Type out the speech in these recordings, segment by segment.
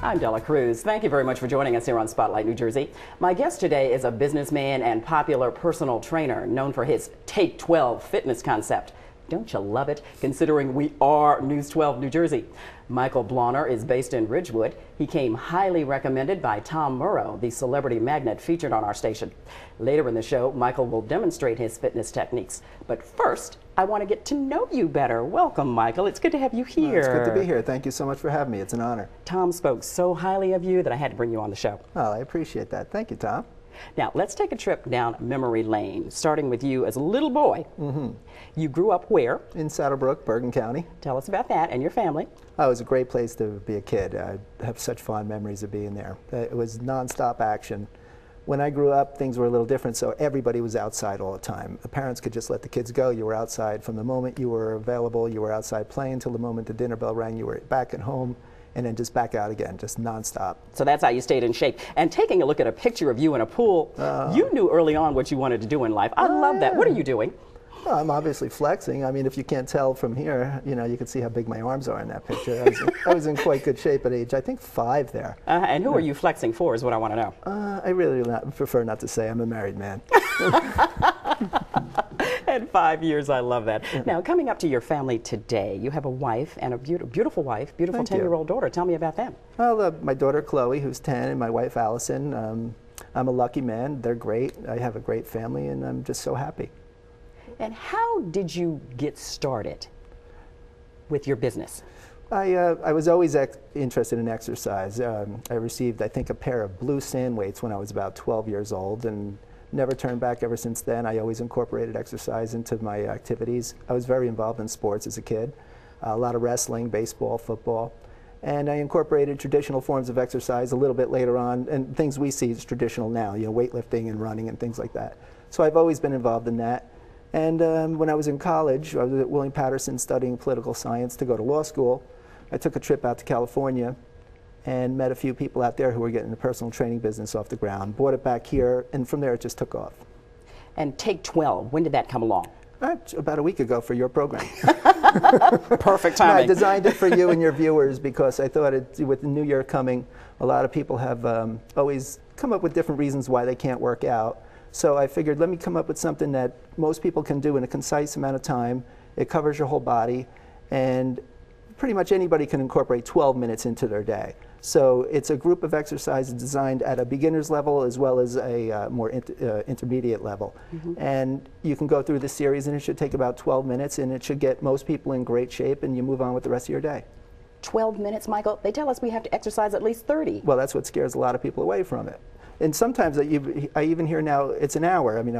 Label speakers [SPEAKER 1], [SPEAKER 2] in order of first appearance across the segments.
[SPEAKER 1] I'm Della Cruz. Thank you very much for joining us here on Spotlight New Jersey. My guest today is a businessman and popular personal trainer known for his Take 12 fitness concept. Don't you love it, considering we are News 12 New Jersey? Michael Blauner is based in Ridgewood. He came highly recommended by Tom Murrow, the celebrity magnate featured on our station. Later in the show, Michael will demonstrate his fitness techniques. But first, I want to get to know you better. Welcome, Michael. It's good to have you here.
[SPEAKER 2] Well, it's good to be here. Thank you so much for having me. It's an honor.
[SPEAKER 1] Tom spoke so highly of you that I had to bring you on the show.
[SPEAKER 2] Oh, I appreciate that. Thank you, Tom.
[SPEAKER 1] Now, let's take a trip down memory lane, starting with you as a little boy. You grew up where?
[SPEAKER 2] In Saddlebrook, Bergen County.
[SPEAKER 1] Tell us about that and your family.
[SPEAKER 2] Oh, it was a great place to be a kid. I have such fond memories of being there. It was nonstop action. When I grew up, things were a little different, so everybody was outside all the time. The parents could just let the kids go. You were outside from the moment you were available. You were outside playing till the moment the dinner bell rang. You were back at home, and then just back out again, just nonstop.
[SPEAKER 1] So that's how you stayed in shape. And taking a look at a picture of you in a pool, you knew early on what you wanted to do in life. I love that. What are you doing?
[SPEAKER 2] Well, I'm obviously flexing. I mean, if you can't tell from here, you know, you can see how big my arms are in that picture. I was in quite good shape at age, I think, 5 there.
[SPEAKER 1] And who are you flexing for is what I want to know.
[SPEAKER 2] I really prefer not to say. I'm a married man.
[SPEAKER 1] And 5 years, I love that. Now, coming up to your family today, you have a wife and a beautiful wife, beautiful 10-year-old daughter. Tell me about them.
[SPEAKER 2] Well, my daughter Chloe, who's 10, and my wife Allison. I'm a lucky man. They're great. I have a great family, and I'm just so happy.
[SPEAKER 1] And how did you get started with your business?
[SPEAKER 2] I was always interested in exercise. I received, I think, a pair of blue sand weights when I was about 12 years old, and never turned back ever since then. I always incorporated exercise into my activities. I was very involved in sports as a kid, a lot of wrestling, baseball, football, and I incorporated traditional forms of exercise a little bit later on, and things we see as traditional now, you know, weightlifting and running and things like that. So I've always been involved in that. And when I was in college, I was at William-Patterson studying political science to go to law school. I took a trip out to California and met a few people out there who were getting the personal training business off the ground, brought it back here, and from there it just took off.
[SPEAKER 1] And Take 12, when did that come along?
[SPEAKER 2] About a week ago for your program.
[SPEAKER 1] Perfect timing.
[SPEAKER 2] No, I designed it for you and your viewers because I thought with the new year coming, a lot of people have always come up with different reasons why they can't work out. So I figured, let me come up with something that most people can do in a concise amount of time. It covers your whole body, and pretty much anybody can incorporate 12 minutes into their day. So it's a group of exercises designed at a beginner's level as well as a more intermediate level. And you can go through the series, and it should take about 12 minutes, and it should get most people in great shape, and you move on with the rest of your day.
[SPEAKER 1] 12 minutes, Michael? They tell us we have to exercise at least 30.
[SPEAKER 2] Well, that's what scares a lot of people away from it. And sometimes I even hear now it's an hour. I mean,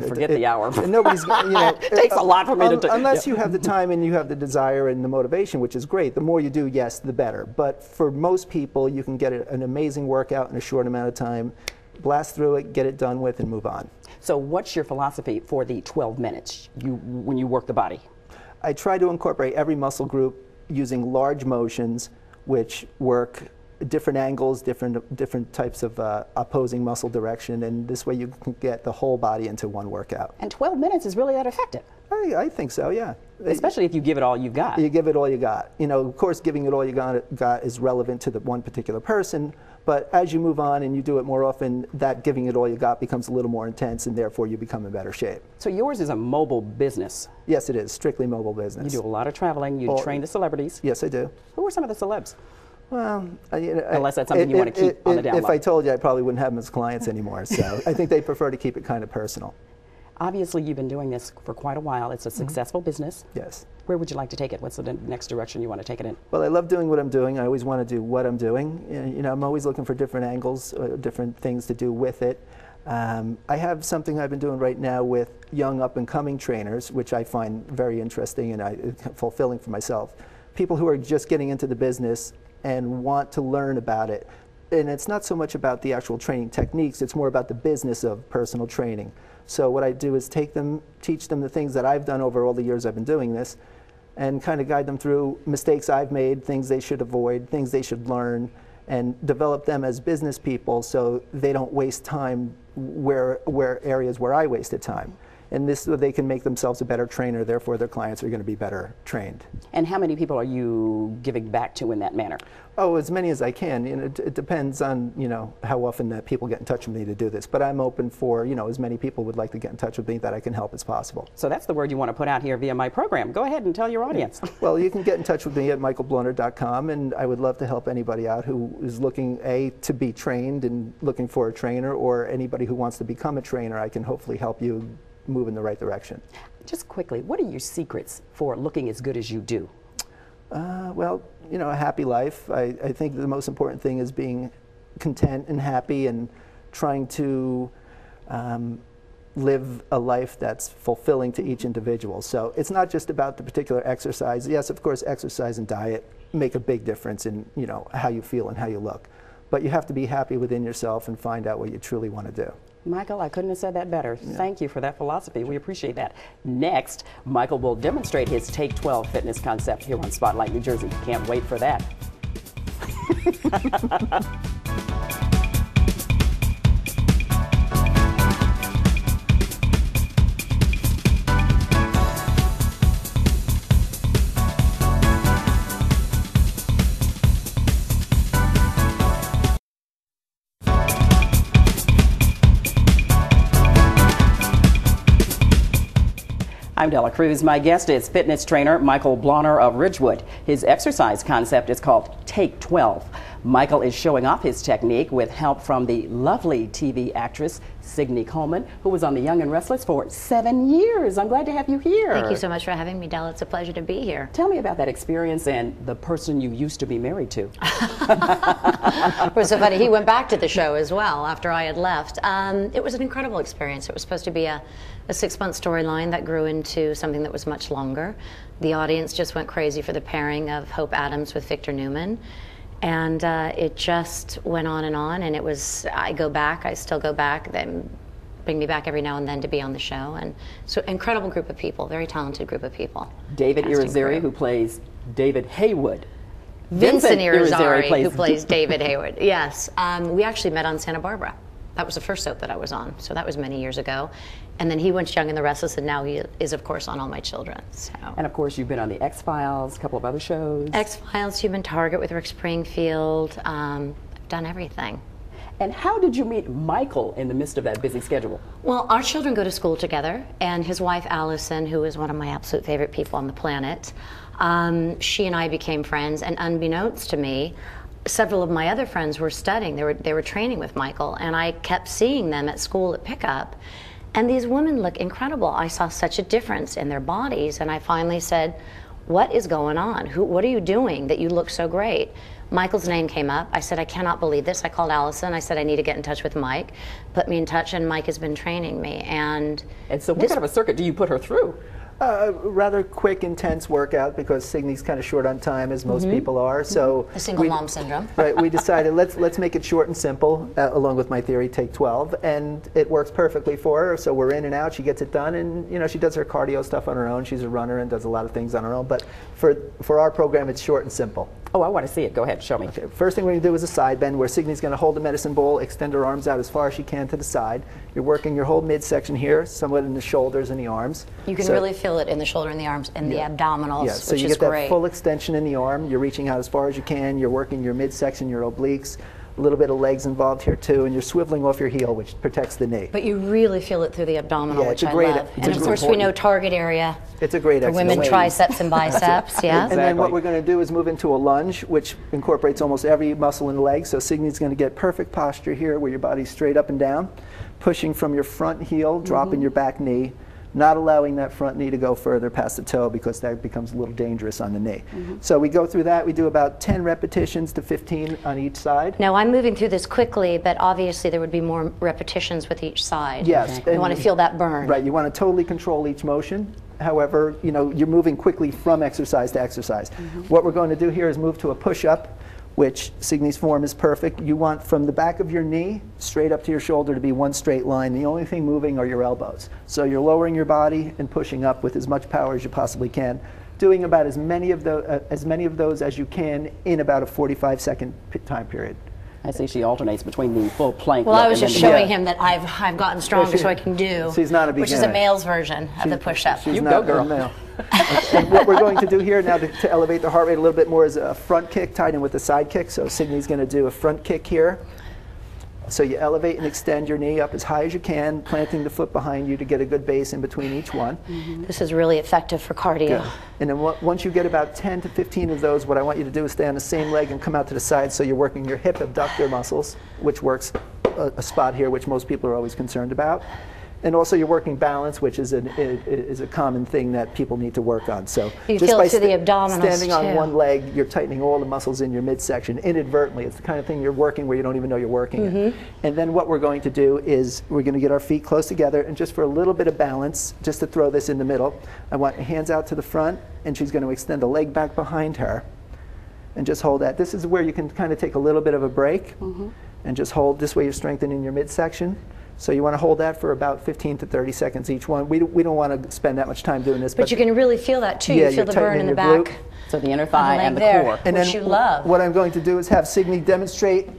[SPEAKER 1] forget the hour.
[SPEAKER 2] Nobody's, you know,
[SPEAKER 1] it takes a lot for me to do.
[SPEAKER 2] Unless you have the time and you have the desire and the motivation, which is great. The more you do, yes, the better. But for most people, you can get an amazing workout in a short amount of time, blast through it, get it done with, and move on. So
[SPEAKER 1] what's your philosophy for the 12 minutes when you work the body?
[SPEAKER 2] I try to incorporate every muscle group using large motions, which work different angles, different types of opposing muscle direction, and this way you can get the whole body into one workout.
[SPEAKER 1] And 12 minutes is really that effective?
[SPEAKER 2] I think so, yeah.
[SPEAKER 1] Especially if you give it all you've got.
[SPEAKER 2] You give it all you got. You know, of course, giving it all you got is relevant to the one particular person, but as you move on and you do it more often, that giving it all you got becomes a little more intense, and therefore you become in better shape.
[SPEAKER 1] So yours is a mobile business?
[SPEAKER 2] Yes, it is. Strictly mobile business.
[SPEAKER 1] You do a lot of traveling. You train the celebrities.
[SPEAKER 2] Yes, I do.
[SPEAKER 1] Who are some of the celebs?
[SPEAKER 2] Well,
[SPEAKER 1] unless that's something you want to keep on the down low.
[SPEAKER 2] If I told you, I probably wouldn't have them as clients anymore. So I think they prefer to keep it kind of personal.
[SPEAKER 1] Obviously, you've been doing this for quite a while. It's a successful business.
[SPEAKER 2] Yes.
[SPEAKER 1] Where would you like to take it? What's the next direction you want to take it in?
[SPEAKER 2] Well, I love doing what I'm doing. I always want to do what I'm doing. You know, I'm always looking for different angles, different things to do with it. I have something I've been doing right now with young up-and-coming trainers, which I find very interesting and fulfilling for myself. People who are just getting into the business and want to learn about it. And it's not so much about the actual training techniques, it's more about the business of personal training. So what I do is teach them the things that I've done over all the years I've been doing this, and kind of guide them through mistakes I've made, things they should avoid, things they should learn, and develop them as business people so they don't waste time where areas where I wasted time. And this way they can make themselves a better trainer, therefore their clients are going to be better trained.
[SPEAKER 1] And how many people are you giving back to in that manner?
[SPEAKER 2] Oh, as many as I can. You know, it depends on, you know, how often that people get in touch with me to do this. But I'm open for, you know, as many people would like to get in touch with me that I can help as possible.
[SPEAKER 1] So that's the word you want to put out here via my program. Go ahead and tell your audience.
[SPEAKER 2] Well, you can get in touch with me at michaelblauner.com, and I would love to help anybody out who is looking, to be trained and looking for a trainer, or anybody who wants to become a trainer. I can hopefully help you move in the right direction.
[SPEAKER 1] Just quickly, what are your secrets for looking as good as you do?
[SPEAKER 2] Well, you know, a happy life. I think the most important thing is being content and happy and trying to live a life that's fulfilling to each individual. So it's not just about the particular exercise. Yes, of course, exercise and diet make a big difference in, you know, how you feel and how you look. But you have to be happy within yourself and find out what you truly want to do.
[SPEAKER 1] Michael, I couldn't have said that better. Yeah. Thank you for that philosophy. We appreciate that. Next, Michael will demonstrate his Take 12 fitness concept here on Spotlight New Jersey. Can't wait for that. I'm Della Cruz. My guest is fitness trainer Michael Blauner of Ridgewood. His exercise concept is called Take 12. Michael is showing off his technique with help from the lovely TV actress Signe Coleman, who was on The Young and Restless for 7 years. I'm glad to have you here.
[SPEAKER 3] Thank you so much for having me, Della. It's a pleasure to be here.
[SPEAKER 1] Tell me about that experience and the person you used to be married to.
[SPEAKER 3] It was so funny. He went back to the show as well after I had left. It was an incredible experience. It was supposed to be a 6-month storyline that grew into something that was much longer. The audience just went crazy for the pairing of Hope Adams with Victor Newman. And it just went on, and it was, I still go back, then bring me back every now and then to be on the show. And so incredible group of people, very talented group of people.
[SPEAKER 1] David Irizarry, who plays David Haywood.
[SPEAKER 3] Vincent Irizarry, who plays David Haywood, yes. We actually met on Santa Barbara. That was the first soap that I was on, so that was many years ago. And then he went Young and the Restless, and now he is, of course, on All My Children. So.
[SPEAKER 1] And of course, you've been on the X-Files, a couple of other shows.
[SPEAKER 3] X-Files, Human Target with Rick Springfield. I've done everything.
[SPEAKER 1] And how did you meet Michael in the midst of that busy schedule?
[SPEAKER 3] Well, our children go to school together, and his wife, Allison, who is one of my absolute favorite people on the planet, she and I became friends, and unbeknownst to me, several of my other friends were studying. They were training with Michael, and I kept seeing them at school at pickup. And these women look incredible. I saw such a difference in their bodies, and I finally said, what is going on? What are you doing that you look so great? Michael's name came up. I said, I cannot believe this. I called Allison. I said, I need to get in touch with Mike. Put me in touch, and Mike has been training me. And
[SPEAKER 1] so what kind of a circuit do you put her through?
[SPEAKER 2] Rather quick, intense workout, because Signe's kind of short on time, as most people are. So
[SPEAKER 3] the single mom syndrome.
[SPEAKER 2] Right. We decided let's make it short and simple, along with my theory, Take 12, and it works perfectly for her. So we're in and out. She gets it done, and you know she does her cardio stuff on her own. She's a runner and does a lot of things on her own. But for our program, it's short and simple.
[SPEAKER 1] Oh, I want to see it. Go ahead, show me.
[SPEAKER 2] Okay. First thing we're going to do is a side bend, where Signe's going to hold the medicine bowl, extend her arms out as far as she can to the side. You're working your whole midsection here, somewhat in the shoulders and the arms.
[SPEAKER 3] You can really feel it in the shoulder and the arms and the abdominals,
[SPEAKER 2] so
[SPEAKER 3] which is great.
[SPEAKER 2] you get that full extension in the arm. You're reaching out as far as you can. You're working your midsection, your obliques. A little bit of legs involved here too, and you're swiveling off your heel, which protects the knee.
[SPEAKER 3] But you really feel it through the abdominal, which I love. And of course, we know target area.
[SPEAKER 2] It's a great
[SPEAKER 3] for women, triceps and biceps. Yeah.
[SPEAKER 2] And then what we're going to do is move into a lunge, which incorporates almost every muscle in the leg. So Signe's going to get perfect posture here, where your body's straight up and down, pushing from your front heel, dropping your back knee, not allowing that front knee to go further past the toe, because that becomes a little dangerous on the knee. So we go through that. We do about 10 repetitions to 15 on each side.
[SPEAKER 3] Now, I'm moving through this quickly, but obviously there would be more repetitions with each side.
[SPEAKER 2] Yes.
[SPEAKER 3] You want to feel that burn.
[SPEAKER 2] Right. You want to totally control each motion. However, you know, you're moving quickly from exercise to exercise. What we're going to do here is move to a push-up, which Signe's form is perfect. You want from the back of your knee straight up to your shoulder to be one straight line. The only thing moving are your elbows. So you're lowering your body and pushing up with as much power as you possibly can, doing about as many of those as you can in about a 45-second time period.
[SPEAKER 1] I see she alternates between the full plank.
[SPEAKER 3] Well,
[SPEAKER 1] look
[SPEAKER 3] I was
[SPEAKER 1] and
[SPEAKER 3] just
[SPEAKER 1] then the-
[SPEAKER 3] showing him that I've gotten stronger, so I can do.
[SPEAKER 2] She's not a
[SPEAKER 3] which is a
[SPEAKER 2] beginner.
[SPEAKER 3] male's version of the push-up.
[SPEAKER 2] She's
[SPEAKER 1] You
[SPEAKER 2] not
[SPEAKER 1] go, girl.
[SPEAKER 2] a male. And what we're going to do here now to elevate the heart rate a little bit more is a front kick tied in with a side kick. So Signy's going to do a front kick here. So you elevate and extend your knee up as high as you can, planting the foot behind you to get a good base in between each one.
[SPEAKER 3] This is really effective for cardio.
[SPEAKER 2] And then once you get about 10 to 15 of those, what I want you to do is stay on the same leg and come out to the side, so you're working your hip abductor muscles, which works a spot here which most people are always concerned about. And also you're working balance, which is a common thing that people need to work on. So
[SPEAKER 3] You
[SPEAKER 2] just
[SPEAKER 3] feel
[SPEAKER 2] by
[SPEAKER 3] it through the abdominals,
[SPEAKER 2] standing on
[SPEAKER 3] too.
[SPEAKER 2] one leg, you're tightening all the muscles in your midsection inadvertently. It's the kind of thing you're working where you don't even know you're working it. And then what we're going to do is we're going to get our feet close together, and just for a little bit of balance, just to throw this in the middle, I want your hands out to the front, and she's going to extend a leg back behind her and just hold that. This is where you can kind of take a little bit of a break and just hold. This way you're strengthening your midsection. So you want to hold that for about 15 to 30 seconds each one. We don't want to spend that much time doing this.
[SPEAKER 3] But you can really feel that too.
[SPEAKER 2] Yeah,
[SPEAKER 3] You feel
[SPEAKER 2] you're
[SPEAKER 3] the burn in
[SPEAKER 2] tightening
[SPEAKER 3] the
[SPEAKER 2] your
[SPEAKER 3] back.
[SPEAKER 2] glute.
[SPEAKER 1] So the inner thigh
[SPEAKER 3] leg
[SPEAKER 1] and the
[SPEAKER 3] there.
[SPEAKER 1] core.
[SPEAKER 2] And
[SPEAKER 3] Which
[SPEAKER 2] then
[SPEAKER 3] you love.
[SPEAKER 2] what I'm going to do is have Signy demonstrate.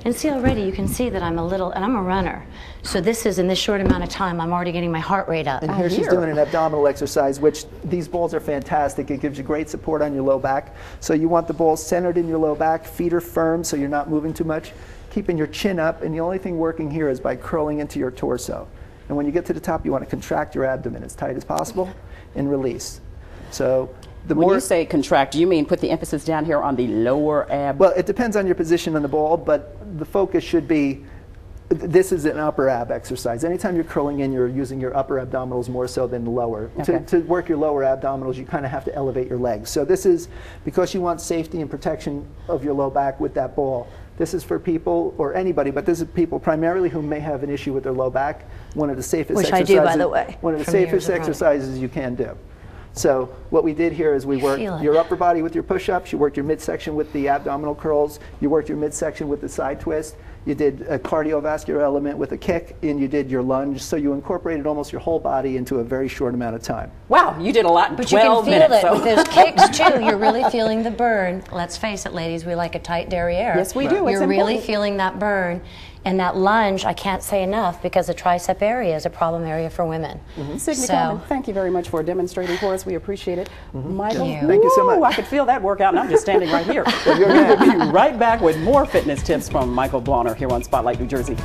[SPEAKER 3] And see already, you can see that I'm I'm a runner. So this is, in this short amount of time, I'm already getting my heart rate up.
[SPEAKER 2] And here she's doing an abdominal exercise, which these balls are fantastic. It gives you great support on your low back. So you want the balls centered in your low back, feet are firm so you're not moving too much, keeping your chin up, and the only thing working here is by curling into your torso. And when you get to the top, you want to contract your abdomen as tight as possible and release. So the
[SPEAKER 1] When
[SPEAKER 2] more
[SPEAKER 1] you say contract, do you mean put the emphasis down here on the lower ab?
[SPEAKER 2] well, it depends on your position on the ball, but the focus should be, this is an upper ab exercise. Anytime you're curling in, you're using your upper abdominals more so than the lower.
[SPEAKER 1] Okay.
[SPEAKER 2] To work your lower abdominals, you kind of have to elevate your legs. So this is because you want safety and protection of your low back with that ball. This is for people, or anybody, but this is people primarily who may have an issue with their low back. One of the safest
[SPEAKER 3] Which I
[SPEAKER 2] exercises,
[SPEAKER 3] do, by the way,
[SPEAKER 2] one of the
[SPEAKER 3] from years
[SPEAKER 2] safest
[SPEAKER 3] of running.
[SPEAKER 2] exercises you can do. So what we did here is we worked
[SPEAKER 3] feel it.
[SPEAKER 2] your upper body with your push-ups, you worked your midsection with the abdominal curls, you worked your midsection with the side twist, you did a cardiovascular element with a kick, and you did your lunge. So you incorporated almost your whole body into a very short amount of time.
[SPEAKER 1] Wow, you did a lot in
[SPEAKER 3] But you can
[SPEAKER 1] 12
[SPEAKER 3] feel
[SPEAKER 1] minutes.
[SPEAKER 3] it
[SPEAKER 1] so-
[SPEAKER 3] with those kicks too. You're really feeling the burn. Let's face it, ladies, we like a tight derriere.
[SPEAKER 1] Yes, we do. It's
[SPEAKER 3] You're really
[SPEAKER 1] important.
[SPEAKER 3] feeling that burn. And that lunge, I can't say enough, because the tricep area is a problem area for women.
[SPEAKER 1] Signy
[SPEAKER 3] So-
[SPEAKER 1] Coleman, thank you very much for demonstrating for us. We appreciate it. Michael,
[SPEAKER 3] Thank you.
[SPEAKER 2] Thank you so
[SPEAKER 1] woo,
[SPEAKER 2] much.
[SPEAKER 1] I could feel that workout, and I'm just standing right here. We're going to be right back with more fitness tips from Michael Blauner here on Spotlight New Jersey.